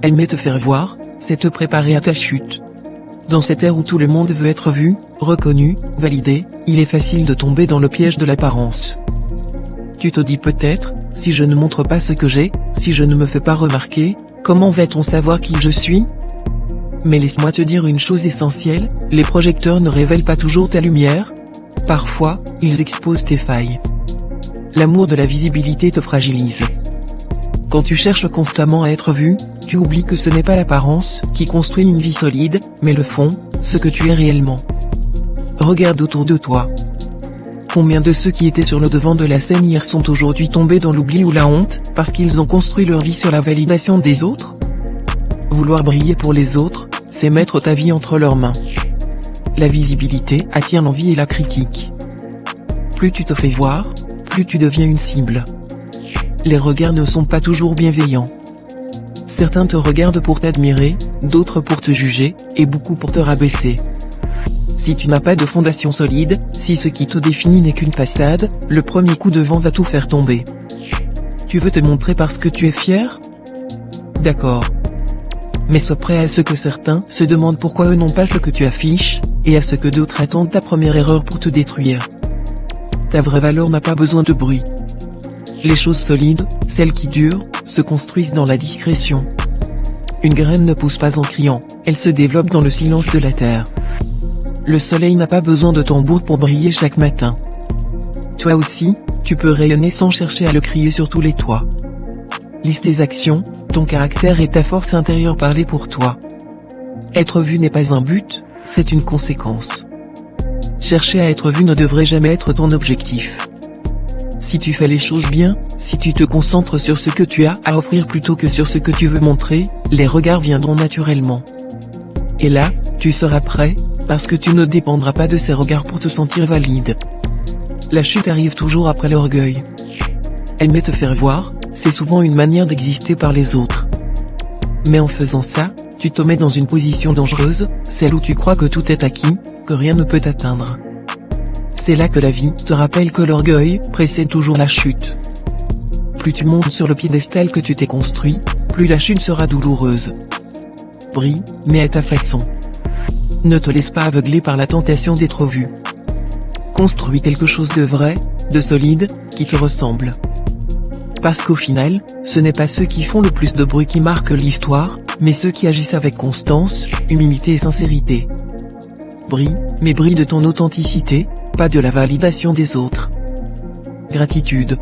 Aimer te faire voir, c'est te préparer à ta chute. Dans cette ère où tout le monde veut être vu, reconnu, validé, il est facile de tomber dans le piège de l'apparence. Tu te dis peut-être, si je ne montre pas ce que j'ai, si je ne me fais pas remarquer, comment va-t-on savoir qui je suis? Mais laisse-moi te dire une chose essentielle, les projecteurs ne révèlent pas toujours ta lumière. Parfois, ils exposent tes failles. L'amour de la visibilité te fragilise. Quand tu cherches constamment à être vu, tu oublies que ce n'est pas l'apparence qui construit une vie solide, mais le fond, ce que tu es réellement. Regarde autour de toi. Combien de ceux qui étaient sur le devant de la scène hier sont aujourd'hui tombés dans l'oubli ou la honte, parce qu'ils ont construit leur vie sur la validation des autres? Vouloir briller pour les autres, c'est mettre ta vie entre leurs mains. La visibilité attire l'envie et la critique. Plus tu te fais voir, plus tu deviens une cible. Les regards ne sont pas toujours bienveillants. Certains te regardent pour t'admirer, d'autres pour te juger, et beaucoup pour te rabaisser. Si tu n'as pas de fondation solide, si ce qui te définit n'est qu'une façade, le premier coup de vent va tout faire tomber. Tu veux te montrer parce que tu es fier? D'accord. Mais sois prêt à ce que certains se demandent pourquoi eux n'ont pas ce que tu affiches, et à ce que d'autres attendent ta première erreur pour te détruire. Ta vraie valeur n'a pas besoin de bruit. Les choses solides, celles qui durent, se construisent dans la discrétion. Une graine ne pousse pas en criant, elle se développe dans le silence de la terre. Le soleil n'a pas besoin de tambour pour briller chaque matin. Toi aussi, tu peux rayonner sans chercher à le crier sur tous les toits. Lise tes actions, ton caractère et ta force intérieure parler pour toi. Être vu n'est pas un but, c'est une conséquence. Chercher à être vu ne devrait jamais être ton objectif. Si tu fais les choses bien, si tu te concentres sur ce que tu as à offrir plutôt que sur ce que tu veux montrer, les regards viendront naturellement. Et là, tu seras prêt, parce que tu ne dépendras pas de ces regards pour te sentir valide. La chute arrive toujours après l'orgueil. Aimer te faire voir, c'est souvent une manière d'exister par les autres. Mais en faisant ça, tu te mets dans une position dangereuse, celle où tu crois que tout est acquis, que rien ne peut t'atteindre. C'est là que la vie te rappelle que l'orgueil précède toujours la chute. Plus tu montes sur le piédestal que tu t'es construit, plus la chute sera douloureuse. Brille, mais à ta façon. Ne te laisse pas aveugler par la tentation d'être vu. Construis quelque chose de vrai, de solide, qui te ressemble. Parce qu'au final, ce n'est pas ceux qui font le plus de bruit qui marquent l'histoire, mais ceux qui agissent avec constance, humilité et sincérité. Brille, mais brille de ton authenticité, pas de la validation des autres. Gratitude.